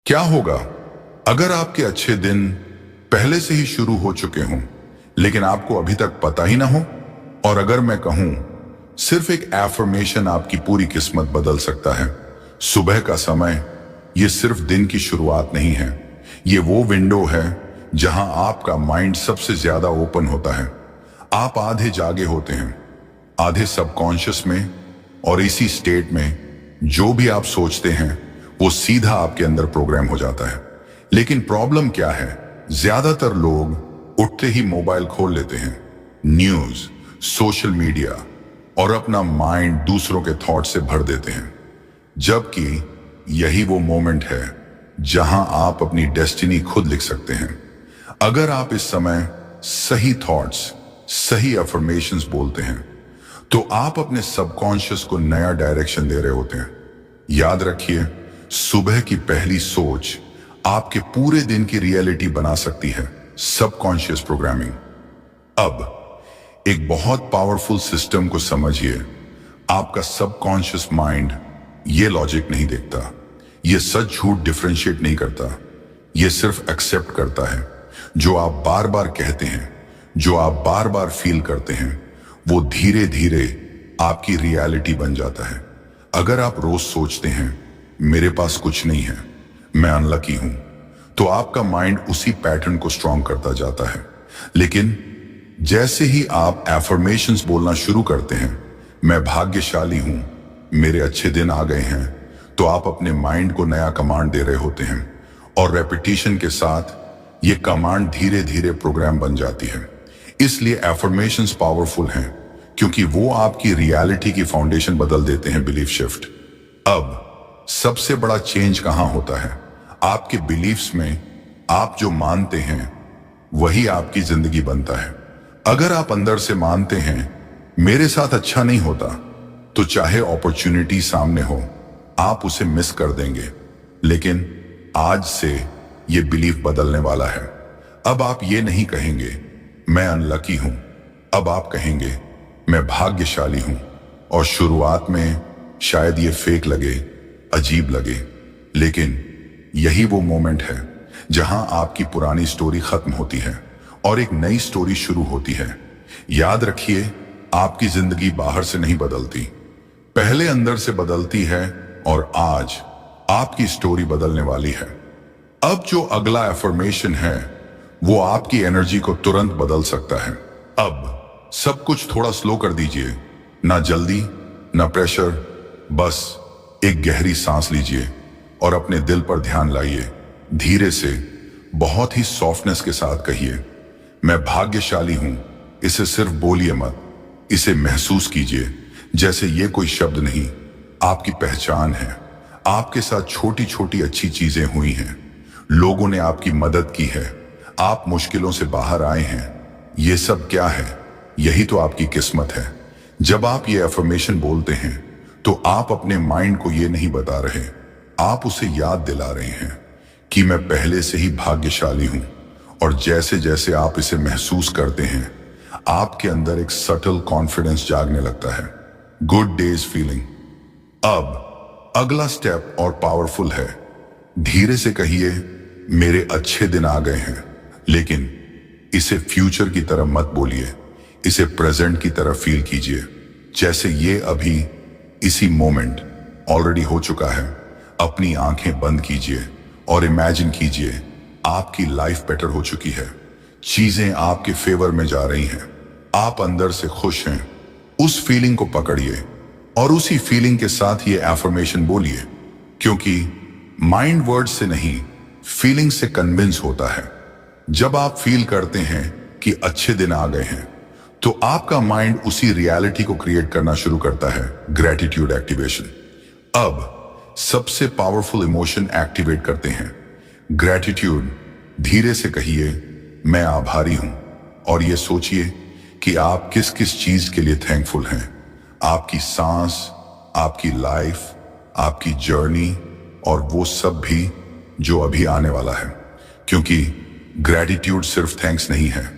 क्या होगा अगर आपके अच्छे दिन पहले से ही शुरू हो चुके हों, लेकिन आपको अभी तक पता ही ना हो? और अगर मैं कहूं, सिर्फ एक एफर्मेशन आपकी पूरी किस्मत बदल सकता है। सुबह का समय, ये सिर्फ दिन की शुरुआत नहीं है, ये वो विंडो है जहां आपका माइंड सबसे ज्यादा ओपन होता है। आप आधे जागे होते हैं, आधे सबकॉन्शियस में, और इसी स्टेट में जो भी आप सोचते हैं वो सीधा आपके अंदर प्रोग्राम हो जाता है। लेकिन प्रॉब्लम क्या है? ज्यादातर लोग उठते ही मोबाइल खोल लेते हैं, न्यूज, सोशल मीडिया, और अपना माइंड दूसरों के थॉट से भर देते हैं, जबकि यही वो मोमेंट है जहां आप अपनी डेस्टिनी खुद लिख सकते हैं। अगर आप इस समय सही थॉट्स, सही अफर्मेशंस बोलते हैं, तो आप अपने सबकॉन्शियस को नया डायरेक्शन दे रहे होते हैं। याद रखिए, सुबह की पहली सोच आपके पूरे दिन की रियलिटी बना सकती है। Subconscious programming. अब एक बहुत पावरफुल सिस्टम को समझिए। आपका सबकॉन्शियस माइंड ये लॉजिक नहीं देखता, ये सच झूठ डिफरेंशिएट नहीं करता, ये सिर्फ एक्सेप्ट करता है। जो आप बार बार कहते हैं, जो आप बार बार फील करते हैं, वो धीरे धीरे आपकी रियलिटी बन जाता है। अगर आप रोज सोचते हैं मेरे पास कुछ नहीं है, मैं अनलकी हूं, तो आपका माइंड उसी पैटर्न को स्ट्रॉन्ग करता जाता है। लेकिन जैसे ही आप एफर्मेशंस बोलना शुरू करते हैं, मैं भाग्यशाली हूं, मेरे अच्छे दिन आ गए हैं, तो आप अपने माइंड को नया कमांड दे रहे होते हैं, और रेपिटेशन के साथ ये कमांड धीरे धीरे प्रोग्राम बन जाती है। इसलिए एफर्मेशंस पावरफुल हैं, क्योंकि वो आपकी रियलिटी की फाउंडेशन बदल देते हैं। Belief shift. अब सबसे बड़ा चेंज कहां होता है? आपके बिलीफ्स में। आप जो मानते हैं वही आपकी जिंदगी बनता है। अगर आप अंदर से मानते हैं मेरे साथ अच्छा नहीं होता, तो चाहे अपॉर्चुनिटी सामने हो, आप उसे मिस कर देंगे। लेकिन आज से ये बिलीफ बदलने वाला है। अब आप ये नहीं कहेंगे मैं अनलकी हूं, अब आप कहेंगे मैं भाग्यशाली हूं। और शुरुआत में शायद ये फेक लगे, अजीब लगे, लेकिन यही वो मोमेंट है जहां आपकी पुरानी स्टोरी खत्म होती है और एक नई स्टोरी शुरू होती है। याद रखिए, आपकी जिंदगी बाहर से नहीं बदलती, पहले अंदर से बदलती है, और आज आपकी स्टोरी बदलने वाली है। अब जो अगला एफर्मेशन है वो आपकी एनर्जी को तुरंत बदल सकता है। अब सब कुछ थोड़ा स्लो कर दीजिए, ना जल्दी ना प्रेशर, बस एक गहरी सांस लीजिए और अपने दिल पर ध्यान लाइए। धीरे से, बहुत ही सॉफ्टनेस के साथ कहिए मैं भाग्यशाली हूं। इसे सिर्फ बोलिए मत, इसे महसूस कीजिए जैसे ये कोई शब्द नहीं, आपकी पहचान है। आपके साथ छोटी छोटी अच्छी चीजें हुई हैं, लोगों ने आपकी मदद की है, आप मुश्किलों से बाहर आए हैं। ये सब क्या है? यही तो आपकी किस्मत है। जब आप ये अफर्मेशन बोलते हैं, तो आप अपने माइंड को ये नहीं बता रहे, आप उसे याद दिला रहे हैं कि मैं पहले से ही भाग्यशाली हूं। और जैसे जैसे आप इसे महसूस करते हैं, आपके अंदर एक सटल कॉन्फिडेंस जागने लगता है। Good days feeling. अब अगला स्टेप और पावरफुल है। धीरे से कहिए मेरे अच्छे दिन आ गए हैं, लेकिन इसे फ्यूचर की तरह मत बोलिए, इसे प्रेजेंट की तरह फील कीजिए, जैसे ये अभी इसी मोमेंट ऑलरेडी हो चुका है। अपनी आंखें बंद कीजिए और इमेजिन कीजिए आपकी लाइफ बेटर हो चुकी है, चीजें आपके फेवर में जा रही हैं, आप अंदर से खुश हैं। उस फीलिंग को पकड़िए और उसी फीलिंग के साथ ये एफर्मेशन बोलिए, क्योंकि माइंड वर्ड से नहीं, फीलिंग से कन्विंस होता है। जब आप फील करते हैं कि अच्छे दिन आ गए हैं, तो आपका माइंड उसी रियलिटी को क्रिएट करना शुरू करता है। Gratitude activation. अब सबसे पावरफुल इमोशन एक्टिवेट करते हैं, ग्रेटिट्यूड। धीरे से कहिए मैं आभारी हूं, और ये सोचिए कि आप किस किस चीज के लिए थैंकफुल हैं। आपकी सांस, आपकी लाइफ, आपकी जर्नी, और वो सब भी जो अभी आने वाला है। क्योंकि ग्रेटिट्यूड सिर्फ थैंक्स नहीं है,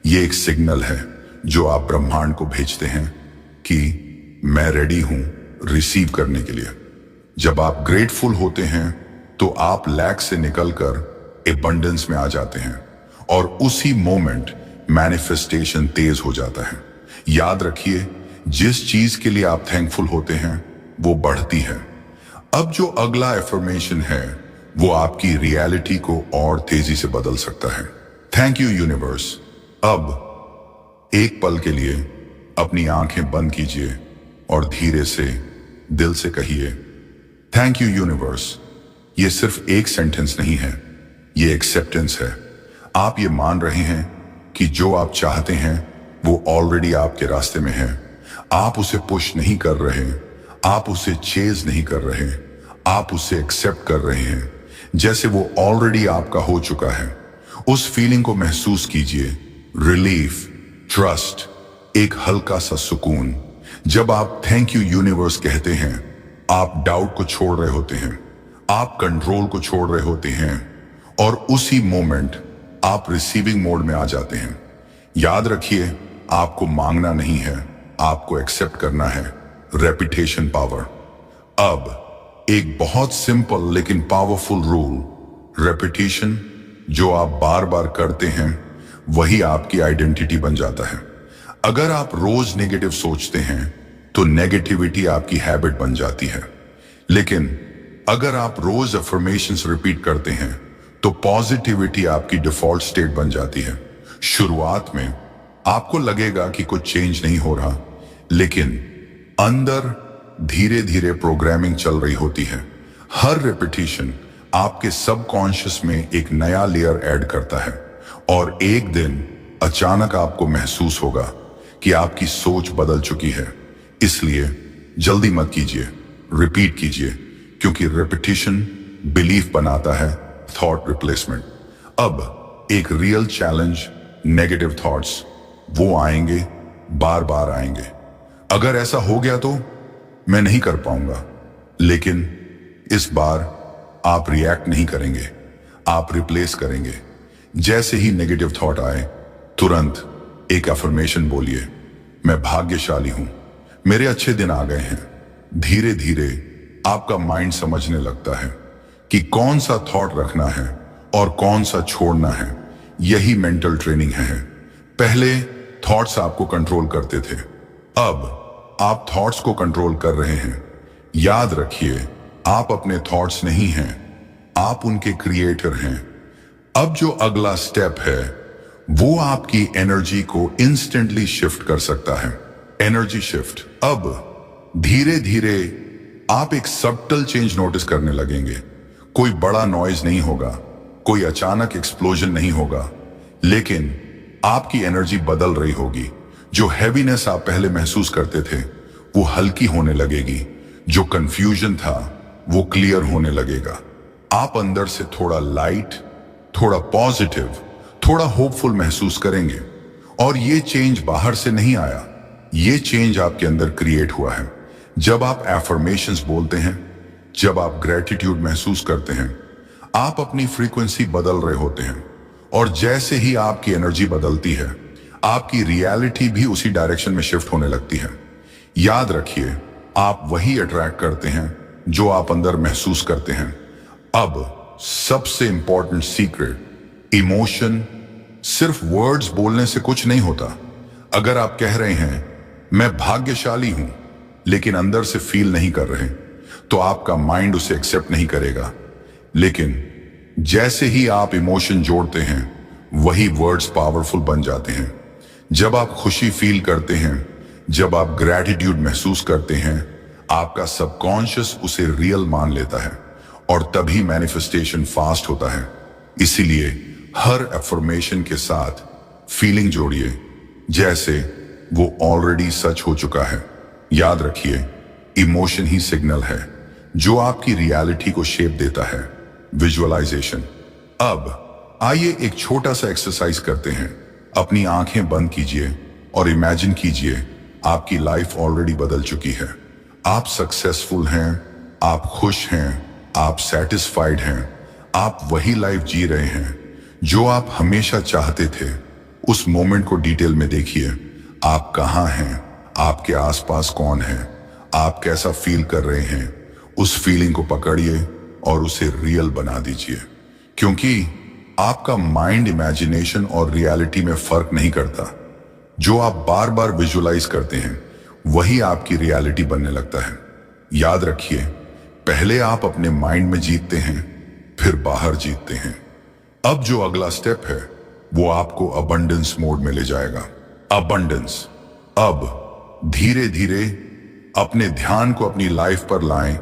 ये एक सिग्नल है जो आप ब्रह्मांड को भेजते हैं कि मैं रेडी हूं रिसीव करने के लिए। जब आप ग्रेटफुल होते हैं, तो आप लैक से निकलकर एबंडेंस में आ जाते हैं और उसी मोमेंट मैनिफेस्टेशन तेज हो जाता है। याद रखिए, जिस चीज के लिए आप थैंकफुल होते हैं वो बढ़ती है। अब जो अगला एफर्मेशन है वो आपकी रियलिटी को और तेजी से बदल सकता है। Thank you universe. अब एक पल के लिए अपनी आंखें बंद कीजिए और धीरे से दिल से कहिए, थैंक यू यूनिवर्स। ये सिर्फ एक सेंटेंस नहीं है, ये एक्सेप्टेंस है। आप ये मान रहे हैं कि जो आप चाहते हैं वो ऑलरेडी आपके रास्ते में है। आप उसे पुश नहीं कर रहे, आप उसे चेज नहीं कर रहे, आप उसे एक्सेप्ट कर रहे हैं जैसे वो ऑलरेडी आपका हो चुका है। उस फीलिंग को महसूस कीजिए, रिलीफ, ट्रस्ट, एक हल्का सा सुकून। जब आप थैंक यू यूनिवर्स कहते हैं, आप डाउट को छोड़ रहे होते हैं, आप कंट्रोल को छोड़ रहे होते हैं और उसी मोमेंट आप रिसीविंग मोड में आ जाते हैं। याद रखिए, आपको मांगना नहीं है, आपको एक्सेप्ट करना है। Repetition power. अब एक बहुत सिंपल लेकिन पावरफुल रूल, रेपिटेशन। जो आप बार बार करते हैं वही आपकी आइडेंटिटी बन जाता है। अगर आप रोज नेगेटिव सोचते हैं तो नेगेटिविटी आपकी हैबिट बन जाती है, लेकिन अगर आप रोज अफर्मेशंस रिपीट करते हैं तो पॉजिटिविटी आपकी डिफॉल्ट स्टेट बन जाती है। शुरुआत में आपको लगेगा कि कुछ चेंज नहीं हो रहा, लेकिन अंदर धीरे धीरे प्रोग्रामिंग चल रही होती है। हर रिपीटिशन आपके सबकॉन्शियस में एक नया लेयर ऐड करता है और एक दिन अचानक आपको महसूस होगा कि आपकी सोच बदल चुकी है। इसलिए जल्दी मत कीजिए, रिपीट कीजिए, क्योंकि रिपीटिशन बिलीफ बनाता है, थॉट रिप्लेसमेंट। अब एक रियल चैलेंज, नेगेटिव थॉट्स वो आएंगे, बार बार आएंगे। अगर ऐसा हो गया तो मैं नहीं कर पाऊंगा, लेकिन इस बार आप रिएक्ट नहीं करेंगे, आप रिप्लेस करेंगे। जैसे ही नेगेटिव थॉट आए, तुरंत एक अफर्मेशन बोलिए, मैं भाग्यशाली हूं, मेरे अच्छे दिन आ गए हैं। धीरे धीरे आपका माइंड समझने लगता है कि कौन सा थॉट रखना है और कौन सा छोड़ना है। यही मेंटल ट्रेनिंग है। पहले थॉट्स आपको कंट्रोल करते थे, अब आप थॉट्स को कंट्रोल कर रहे हैं। याद रखिए, आप अपने थॉट्स नहीं हैं, आप उनके क्रिएटर हैं। अब जो अगला स्टेप है वो आपकी एनर्जी को इंस्टेंटली शिफ्ट कर सकता है। Energy shift. अब धीरे धीरे आप एक सब्टल चेंज नोटिस करने लगेंगे। कोई बड़ा नॉइज नहीं होगा, कोई अचानक एक्सप्लोजन नहीं होगा, लेकिन आपकी एनर्जी बदल रही होगी। जो हैवीनेस आप पहले महसूस करते थे वो हल्की होने लगेगी, जो कंफ्यूजन था वो क्लियर होने लगेगा। आप अंदर से थोड़ा लाइट, थोड़ा पॉजिटिव, थोड़ा होपफुल महसूस करेंगे। और ये चेंज बाहर से नहीं आया, ये चेंज आपके अंदर क्रिएट हुआ है। जब आप एफर्मेशंस बोलते हैं, जब आप ग्रेटिट्यूड महसूस करते हैं, आप अपनी फ्रीक्वेंसी बदल रहे होते हैं। और जैसे ही आपकी एनर्जी बदलती है, आपकी रियलिटी भी उसी डायरेक्शन में शिफ्ट होने लगती है। याद रखिए, आप वही अट्रैक्ट करते हैं जो आप अंदर महसूस करते हैं। अब सबसे इंपॉर्टेंट सीक्रेट, इमोशन सिर्फ वर्ड्स बोलने से कुछ नहीं होता। अगर आप कह रहे हैं मैं भाग्यशाली हूं, लेकिन अंदर से फील नहीं कर रहे, तो आपका माइंड उसे एक्सेप्ट नहीं करेगा। लेकिन जैसे ही आप इमोशन जोड़ते हैं, वही वर्ड्स पावरफुल बन जाते हैं। जब आप खुशी फील करते हैं, जब आप ग्रैटिट्यूड महसूस करते हैं, आपका सबकॉन्शियस उसे रियल मान लेता है और तभी मैनिफेस्टेशन फास्ट होता है। इसीलिए हर अफर्मेशन के साथ फीलिंग जोड़िए, जैसे वो ऑलरेडी सच हो चुका है। याद रखिए, इमोशन ही सिग्नल है जो आपकी रियलिटी को शेप देता है। विजुअलाइजेशन। अब आइए एक छोटा सा एक्सरसाइज करते हैं। अपनी आंखें बंद कीजिए और इमेजिन कीजिए आपकी लाइफ ऑलरेडी बदल चुकी है। आप सक्सेसफुल हैं, आप खुश हैं, आप सेटिस्फाइड हैं, आप वही लाइफ जी रहे हैं जो आप हमेशा चाहते थे। उस मोमेंट को डिटेल में देखिए। आप कहाँ हैं, आपके आसपास कौन है, आप कैसा फील कर रहे हैं। उस फीलिंग को पकड़िए और उसे रियल बना दीजिए, क्योंकि आपका माइंड इमेजिनेशन और रियलिटी में फर्क नहीं करता। जो आप बार बार विजुलाइज करते हैं वही आपकी रियलिटी बनने लगता है। याद रखिए, पहले आप अपने माइंड में जीतते हैं, फिर बाहर जीतते हैं। अब जो अगला स्टेप है वो आपको अबंडेंस मोड में ले जाएगा। अबंडेंस। अब धीरे धीरे अपने ध्यान को अपनी लाइफ पर लाएं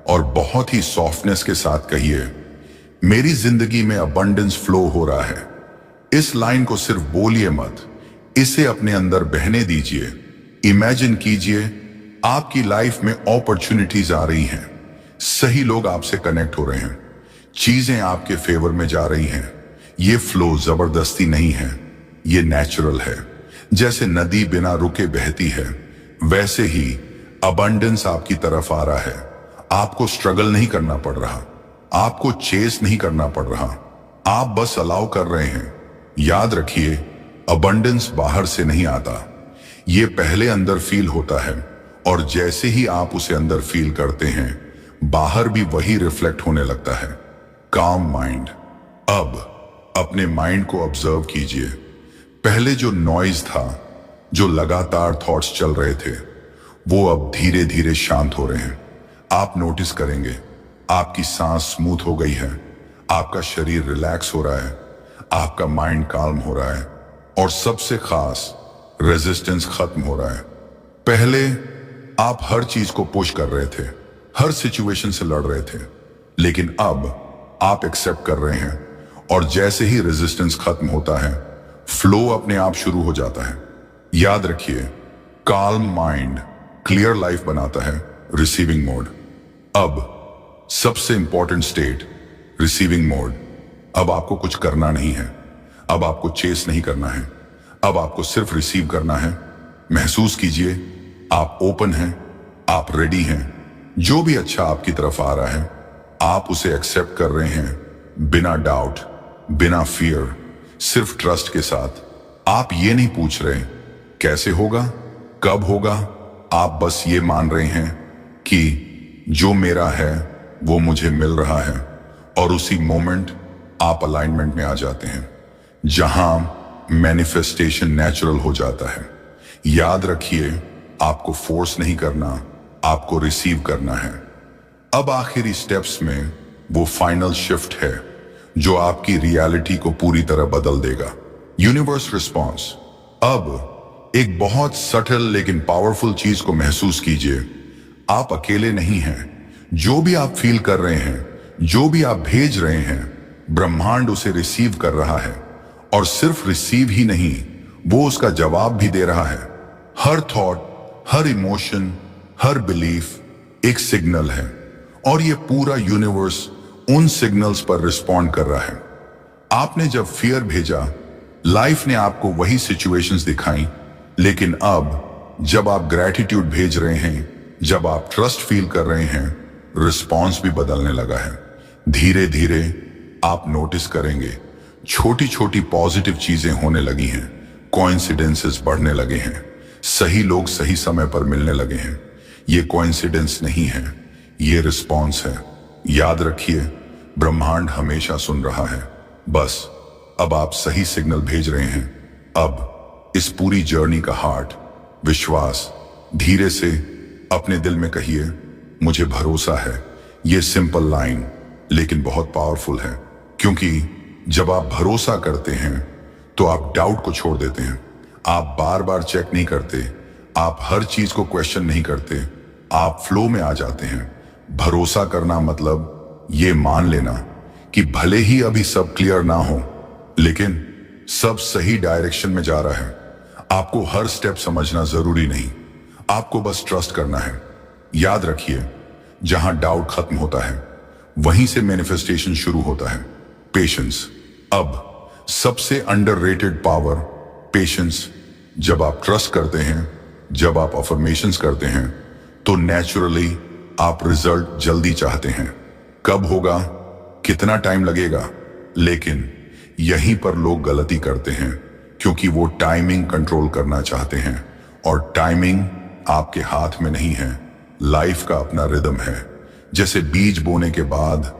और बहुत ही सॉफ्टनेस के साथ कहिए, मेरी जिंदगी में अबंडेंस फ्लो हो रहा है। इस लाइन को सिर्फ बोलिए मत, इसे अपने अंदर बहने दीजिए। इमेजिन कीजिए आपकी लाइफ में अपॉर्चुनिटीज आ रही हैं, सही लोग आपसे कनेक्ट हो रहे हैं, चीजें आपके फेवर में जा रही हैं। ये फ्लो जबरदस्ती नहीं है, ये नेचुरल है। जैसे नदी बिना रुके बहती है, वैसे ही अबंडेंस आपकी तरफ आ रहा है। आपको स्ट्रगल नहीं करना पड़ रहा, आपको चेस नहीं करना पड़ रहा, आप बस अलाउ कर रहे हैं। याद रखिए, अबंडेंस बाहर से नहीं आता, ये पहले अंदर फील होता है, और जैसे ही आप उसे अंदर फील करते हैं बाहर भी वही रिफ्लेक्ट होने लगता है। काम माइंड। अब अपने माइंड को ऑब्जर्व कीजिए। पहले जो नॉइज था, जो लगातार थॉट्स चल रहे थे, वो अब धीरे धीरे शांत हो रहे हैं। आप नोटिस करेंगे आपकी सांस स्मूथ हो गई है, आपका शरीर रिलैक्स हो रहा है, आपका माइंड काल्म हो रहा है, और सबसे खास रेजिस्टेंस खत्म हो रहा है। पहले आप हर चीज को पुश कर रहे थे, हर सिचुएशन से लड़ रहे थे, लेकिन अब आप एक्सेप्ट कर रहे हैं, और जैसे ही रेजिस्टेंस खत्म होता है फ्लो अपने आप शुरू हो जाता है। याद रखिए, काल्म माइंड क्लियर लाइफ बनाता है। Receiving mode. अब सबसे इंपॉर्टेंट स्टेट, रिसीविंग मोड। अब आपको कुछ करना नहीं है, अब आपको चेस नहीं करना है, अब आपको सिर्फ रिसीव करना है। महसूस कीजिए आप ओपन हैं, आप रेडी हैं। जो भी अच्छा आपकी तरफ आ रहा है आप उसे एक्सेप्ट कर रहे हैं, बिना डाउट, बिना फियर, सिर्फ ट्रस्ट के साथ। आप ये नहीं पूछ रहे कैसे होगा, कब होगा, आप बस ये मान रहे हैं कि जो मेरा है वो मुझे मिल रहा है, और उसी मोमेंट आप अलाइनमेंट में आ जाते हैं, जहां मैनिफेस्टेशन नेचुरल हो जाता है। याद रखिए, आपको फोर्स नहीं करना, आपको रिसीव करना है। अब आखिरी स्टेप्स में वो फाइनल शिफ्ट है जो आपकी रियलिटी को पूरी तरह बदल देगा। Universe response. अब एक बहुत सटल लेकिन पावरफुल चीज को महसूस कीजिए। आप अकेले नहीं हैं। जो भी आप फील कर रहे हैं, जो भी आप भेज रहे हैं, ब्रह्मांड उसे रिसीव कर रहा है, और सिर्फ रिसीव ही नहीं, वो उसका जवाब भी दे रहा है। हर थॉट, हर इमोशन, हर बिलीफ एक सिग्नल है, और ये पूरा यूनिवर्स उन सिग्नल्स पर रिस्पॉन्ड कर रहा है। आपने जब फियर भेजा, लाइफ ने आपको वही सिचुएशंस दिखाई, लेकिन अब जब आप ग्रैटिट्यूड भेज रहे हैं, जब आप ट्रस्ट फील कर रहे हैं, रिस्पॉन्स भी बदलने लगा है। धीरे धीरे आप नोटिस करेंगे छोटी छोटी पॉजिटिव चीजें होने लगी हैं, कोइंसिडेंसेस बढ़ने लगे हैं, सही लोग सही समय पर मिलने लगे हैं। ये कोइंसिडेंस नहीं है, ये रिस्पॉन्स है। याद रखिए, ब्रह्मांड हमेशा सुन रहा है, बस अब आप सही सिग्नल भेज रहे हैं। अब इस पूरी जर्नी का हार्ट, विश्वास, धीरे से अपने दिल में कहिए, मुझे भरोसा है। ये सिंपल लाइन लेकिन बहुत पावरफुल है, क्योंकि जब आप भरोसा करते हैं तो आप डाउट को छोड़ देते हैं। आप बार बार चेक नहीं करते, आप हर चीज को क्वेश्चन नहीं करते, आप फ्लो में आ जाते हैं। भरोसा करना मतलब ये मान लेना कि भले ही अभी सब क्लियर ना हो, लेकिन सब सही डायरेक्शन में जा रहा है। आपको हर स्टेप समझना जरूरी नहीं, आपको बस ट्रस्ट करना है। याद रखिए, जहां डाउट खत्म होता है वहीं से मैनिफेस्टेशन शुरू होता है। पेशेंस। अब सबसे अंडररेटेड पावर, पेशेंस। जब आप ट्रस्ट करते हैं, जब आप अफर्मेशंस करते हैं, तो नेचुरली आप रिजल्ट जल्दी चाहते हैं। कब होगा, कितना टाइम लगेगा, लेकिन यहीं पर लोग गलती करते हैं, क्योंकि वो टाइमिंग कंट्रोल करना चाहते हैं, और टाइमिंग आपके हाथ में नहीं है। लाइफ का अपना रिदम है। जैसे बीज बोने के बाद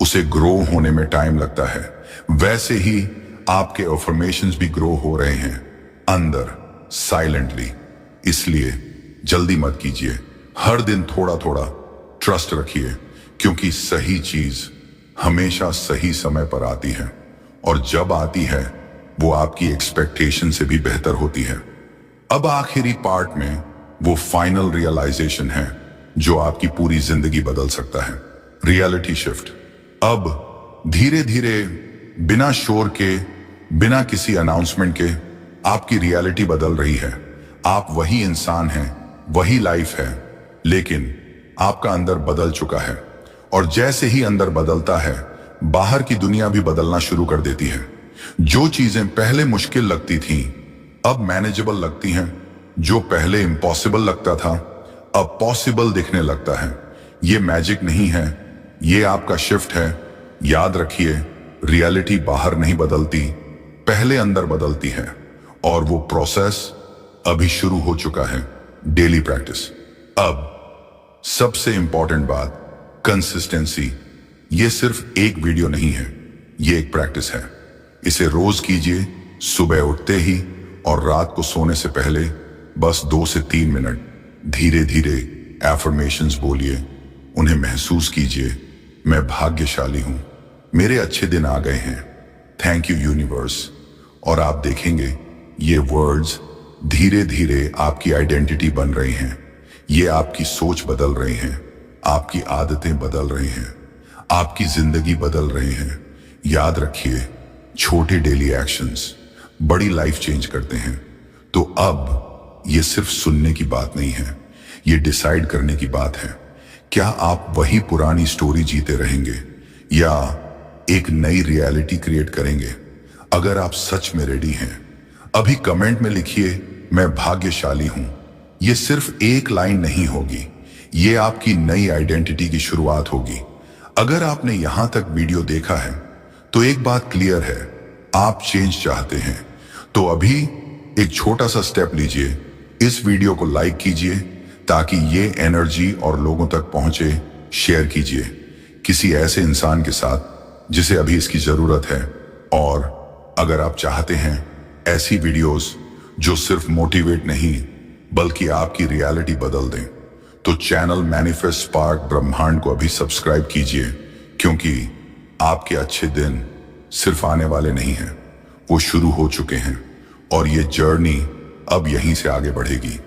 उसे ग्रो होने में टाइम लगता है, वैसे ही आपके अफर्मेशंस भी ग्रो हो रहे हैं अंदर साइलेंटली। इसलिए जल्दी मत कीजिए, हर दिन थोड़ा थोड़ा ट्रस्ट रखिए, क्योंकि सही चीज हमेशा सही समय पर आती है, और जब आती है वो आपकी एक्सपेक्टेशन से भी बेहतर होती है। अब आखिरी पार्ट में वो फाइनल रियलाइजेशन है जो आपकी पूरी जिंदगी बदल सकता है, रियलिटी शिफ्ट। अब धीरे धीरे बिना शोर के, बिना किसी अनाउंसमेंट के आपकी रियलिटी बदल रही है। आप वही इंसान हैं, वही लाइफ है, लेकिन आपका अंदर बदल चुका है। और जैसे ही अंदर बदलता है, बाहर की दुनिया भी बदलना शुरू कर देती है। जो चीजें पहले मुश्किल लगती थीं, अब मैनेजेबल लगती हैं। जो पहले इम्पॉसिबल लगता था, अब पॉसिबल दिखने लगता है। ये मैजिक नहीं है, ये आपका शिफ्ट है। याद रखिए, रियलिटी बाहर नहीं बदलती, पहले अंदर बदलती है। और वो प्रोसेस अभी शुरू हो चुका है, डेली प्रैक्टिस। अब सबसे इंपॉर्टेंट बात, कंसिस्टेंसी। ये सिर्फ एक वीडियो नहीं है, ये एक प्रैक्टिस है। इसे रोज कीजिए, सुबह उठते ही और रात को सोने से पहले बस 2 से 3 मिनट धीरे धीरे एफर्मेशंस बोलिए। उन्हें महसूस कीजिए, मैं भाग्यशाली हूं, मेरे अच्छे दिन आ गए हैं, थैंक यू यूनिवर्स। और आप देखेंगे ये वर्ड्स धीरे धीरे आपकी आइडेंटिटी बन रही हैं। ये आपकी सोच बदल रही हैं, आपकी आदतें बदल रही हैं, आपकी जिंदगी बदल रही हैं। याद रखिए, छोटे डेली एक्शंस बड़ी लाइफ चेंज करते हैं। तो अब ये सिर्फ सुनने की बात नहीं है, ये डिसाइड करने की बात है। क्या आप वही पुरानी स्टोरी जीते रहेंगे या एक नई रियलिटी क्रिएट करेंगे? अगर आप सच में रेडी हैं, अभी कमेंट में लिखिए, मैं भाग्यशाली हूं। ये सिर्फ एक लाइन नहीं होगी, ये आपकी नई आइडेंटिटी की शुरुआत होगी। अगर आपने यहां तक वीडियो देखा है तो एक बात क्लियर है, आप चेंज चाहते हैं। तो अभी एक छोटा सा स्टेप लीजिए, इस वीडियो को लाइक कीजिए ताकि ये एनर्जी और लोगों तक पहुंचे। शेयर कीजिए किसी ऐसे इंसान के साथ जिसे अभी इसकी जरूरत है। और अगर आप चाहते हैं ऐसी वीडियोस जो सिर्फ मोटिवेट नहीं बल्कि आपकी रियलिटी बदल दें, तो चैनल मैनिफेस्ट स्पार्क ब्रह्मांड को अभी सब्सक्राइब कीजिए, क्योंकि आपके अच्छे दिन सिर्फ आने वाले नहीं हैं, वो शुरू हो चुके हैं। और ये जर्नी अब यहीं से आगे बढ़ेगी।